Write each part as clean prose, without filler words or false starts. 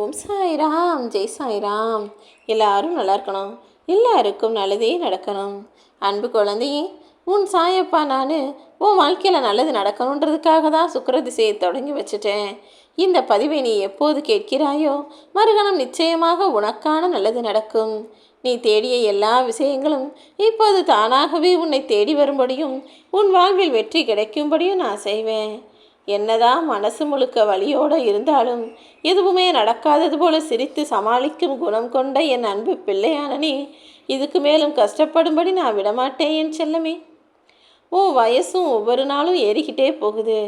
ஓம் சாய்ராம், ஜெய் சாய்ராம். எல்லாரும் நல்லா இருக்கணும், எல்லாருக்கும் நல்லதே நடக்கணும். அன்பு குழந்தையே, உன் சாயப்பா நான் உன் வாழ்க்கையில் நல்லது நடக்கணுன்றதுக்காக தான் சுக்கிர திசையை தொடங்கி வச்சுட்டேன். இந்த பதிவை நீ எப்போது கேட்கிறாயோ மறுகணம் நிச்சயமாக உனக்கான நல்லது நடக்கும். நீ தேடிய எல்லா விஷயங்களும் இப்போது தானாகவே உன்னை தேடி வரும்படியும் உன் வாழ்வில் வெற்றி கிடைக்கும்படியும் நான் செய்வேன். என்னதான் மனசு முழுக்க வலியோடு இருந்தாலும் எதுவுமே நடக்காதது போல சிரித்து சமாளிக்கும் குணம் கொண்ட என் அன்பு பிள்ளையான நீ இதுக்கு மேலும் கஷ்டப்படும்படி நான் விடமாட்டேன் என் செல்லமே. உன் வயசும் ஒவ்வொரு நாளும் ஏறிக்கிட்டே போகுது.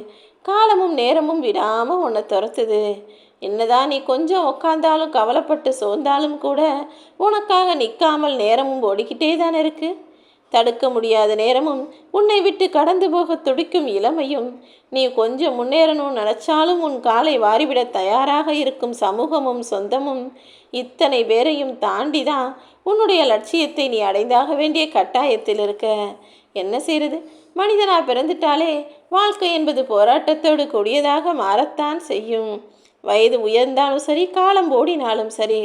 காலமும் நேரமும் விடாமல் உன்னை துரத்துது. என்னதான் நீ கொஞ்சம் உக்காந்தாலும் கவலைப்பட்டு சோர்ந்தாலும் கூட உனக்காக நிற்காமல் நேரமும் ஓடிக்கிட்டே தானே இருக்குது. தடுக்க முடியாத நேரமும் உன்னை விட்டு கடந்து போக துடிக்கும் இளமையும் நீ கொஞ்சம் முன்னேறணும் நினச்சாலும் உன் காலை வாரிவிட தயாராக இருக்கும் சமூகமும் சொந்தமும் இத்தனை பேரையும் தாண்டி தான் உன்னுடைய லட்சியத்தை நீ அடைந்தாக வேண்டிய கட்டாயத்தில் இருக்க. என்ன செய்கிறது, மனிதனாக பிறந்துட்டாலே வாழ்க்கை என்பது போராட்டத்தோடு கூடியதாக மாறத்தான் செய்யும். வயது உயர்ந்தாலும் சரி, காலம் ஓடினாலும் சரி,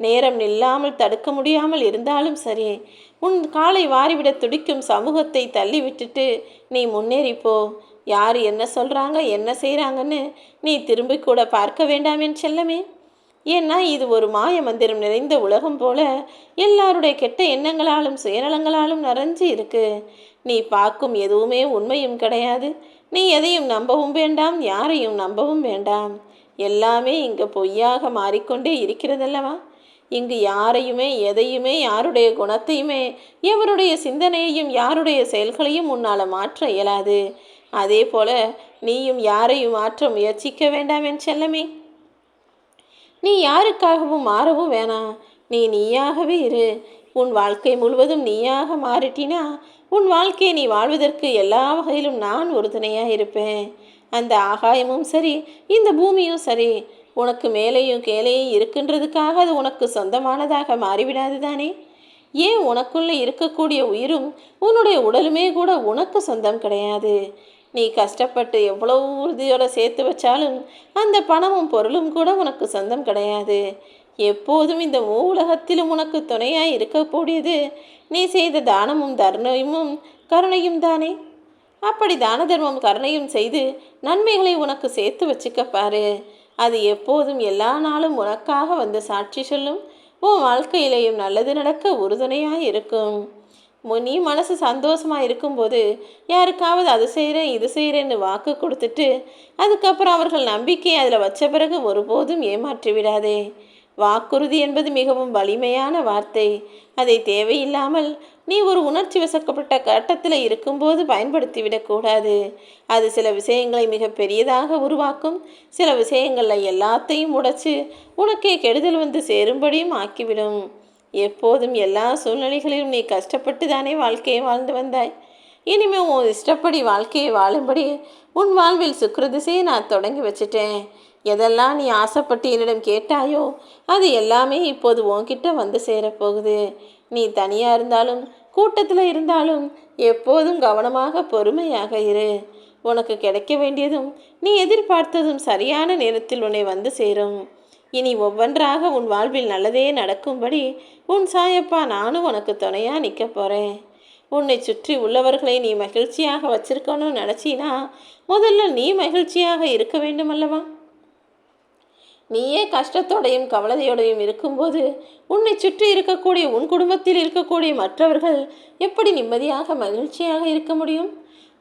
நேரம் நில்லாமல் தடுக்க முடியாமல் இருந்தாலும் சரி, உன் காலை வாரிவிட துடிக்கும் சமூகத்தை தள்ளி விட்டுட்டு நீ முன்னேறிப்போ. யார் என்ன சொல்கிறாங்க என்ன செய்கிறாங்கன்னு நீ திரும்பி கூட பார்க்க வேண்டாம் என் செல்லமே. ஏன்னா இது ஒரு மாய மந்திரம் நிறைந்த உலகம் போல எல்லாருடைய கெட்ட எண்ணங்களாலும் சுயநலங்களாலும் நிறைஞ்சு இருக்கு. நீ பார்க்கும் எதுவுமே உண்மையும் கிடையாது. நீ எதையும் நம்பவும் வேண்டாம், யாரையும் நம்பவும் வேண்டாம். எல்லாமே இங்கே பொய்யாக மாறிக்கொண்டே இருக்கிறதல்லவா. இங்கு யாரையுமே எதையுமே யாருடைய குணத்தையுமே எவருடைய சிந்தனையையும் யாருடைய செயல்களையும் உன்னால் மாற்ற இயலாது. அதே போல நீயும் யாரையும் மாற்ற முயற்சிக்க வேண்டாம் என் செல்லமே. நீ யாருக்காகவும் மாறவும் வேணாம். நீ நீயாகவே இரு. உன் வாழ்க்கை முழுவதும் நீயாக மாறிட்டினா உன் வாழ்க்கையை நீ வாழ்வதற்கு எல்லா வகையிலும் நான் உறுதுணையாக இருப்பேன். அந்த ஆகாயமும் சரி, இந்த பூமியும் சரி, உனக்கு மேலேயும் கீழேயும் இருக்குன்றதுக்காக அது உனக்கு சொந்தமானதாக மாறிவிடாது தானே. ஏன் உனக்குள்ளே இருக்கக்கூடிய உயிரும் உன்னுடைய உடலுமே கூட உனக்கு சொந்தம் கிடையாது. நீ கஷ்டப்பட்டு எவ்வளோ உறுதியோடு சேர்த்து வச்சாலும் அந்த பணமும் பொருளும் கூட உனக்கு சொந்தம் கிடையாது. எப்போதும் இந்த உலகத்திலும் உனக்கு துணையாய் இருக்கக்கூடியது நீ செய்த தானமும் தர்மமும் கருணையும் தானே. அப்படி தான தர்மம் கருணையும் செய்து நன்மைகளை உனக்கு சேர்த்து வச்சுக்கப்பாரு. அது எப்போதும் எல்லா நாளும் உனக்காக வந்து சாட்சி சொல்லும். உன் வாழ்க்கையிலேயும் நல்லது நடக்க உறுதுணையாக இருக்கும். நீ மனசு சந்தோஷமாக இருக்கும்போது யாருக்காவது அது செய்கிறேன் இது செய்கிறேன்னு வாக்கு கொடுத்துட்டு அதுக்கப்புறம் அவர்கள் நம்பிக்கை அதில் வச்ச பிறகு ஒருபோதும் ஏமாற்றி விடாதே. வாக்குறுதி என்பது மிகவும் வலிமையான வார்த்தை. அதை தேவையில்லாமல் நீ ஒரு உணர்ச்சி வசக்கப்பட்ட கட்டத்தில் இருக்கும்போது பயன்படுத்திவிடக்கூடாது. அது சில விஷயங்களை மிக பெரியதாக உருவாக்கும். சில விஷயங்களில் எல்லாத்தையும் உடைச்சு உனக்கே கெடுதல் வந்து சேரும்படியும் ஆக்கிவிடும். எப்போதும் எல்லா சூழ்நிலைகளிலும் நீ கஷ்டப்பட்டு தானே வாழ்க்கையை வாழ்ந்து வந்தாய். இனிமேல் உன் இஷ்டப்படி வாழ்க்கையை வாழும்படி உன் வாழ்வில் சுக்கிர திசையை நான் தொடங்கி வச்சுட்டேன். எதெல்லாம் நீ ஆசைப்பட்டு என்னிடம் கேட்டாயோ அது எல்லாமே இப்போது உன்கிட்ட வந்து சேரப்போகுது. நீ தனியாக இருந்தாலும் கூட்டத்தில் இருந்தாலும் எப்போதும் கவனமாக பொறுமையாக இரு. உனக்கு கிடைக்க வேண்டியதும் நீ எதிர்பார்த்ததும் சரியான நேரத்தில் உன்னை வந்து சேரும். இனி ஒவ்வொன்றாக உன் வாழ்வில் நல்லதே நடக்கும்படி உன் சாயப்பா நானும் உனக்கு துணையாக நிற்க போகிறேன். உன்னை சுற்றி உள்ளவர்களை நீ மகிழ்ச்சியாக வச்சிருக்கணும்னு நினச்சினா முதல்ல நீ மகிழ்ச்சியாக இருக்க வேண்டும் அல்லவா. நீயே கஷ்டத்தோடையும் கவலையோடையும் இருக்கும்போது உன்னை சுற்றி இருக்கக்கூடிய உன் குடும்பத்தில் இருக்கக்கூடிய மற்றவர்கள் எப்படி நிம்மதியாக மகிழ்ச்சியாக இருக்க முடியும்?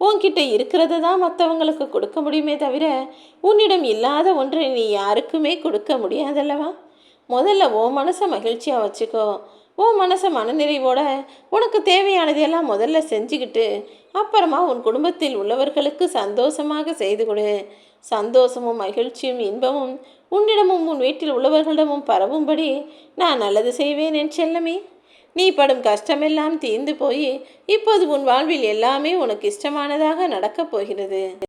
உன்கிட்ட இருக்கிறத தான் மற்றவங்களுக்கு கொடுக்க முடியுமே தவிர உன்னிடம் இல்லாத ஒன்றை நீ யாருக்குமே கொடுக்க முடியாதல்லவா. முதல்ல உன் மனசை மகிழ்ச்சியாக வச்சுக்கோ. உன் மனசை மனநிறைவோட உனக்கு தேவையானதையெல்லாம் முதல்ல செஞ்சுக்கிட்டு அப்புறமா உன் குடும்பத்தில் உள்ளவர்களுக்கு சந்தோஷமாக செய்து கொடு. சந்தோஷமும் மகிழ்ச்சியும் இன்பமும் உன்னிடமும் உன் வீட்டில் உள்ளவர்களிடமும் பரவும்படி நான் நல்லது செய்வேன் என் செல்லமே. நீ படும் கஷ்டமெல்லாம் தீர்ந்து போய் இப்போது உன் வாழ்வில் எல்லாமே உனக்கு இஷ்டமானதாக நடக்கப் போகிறது.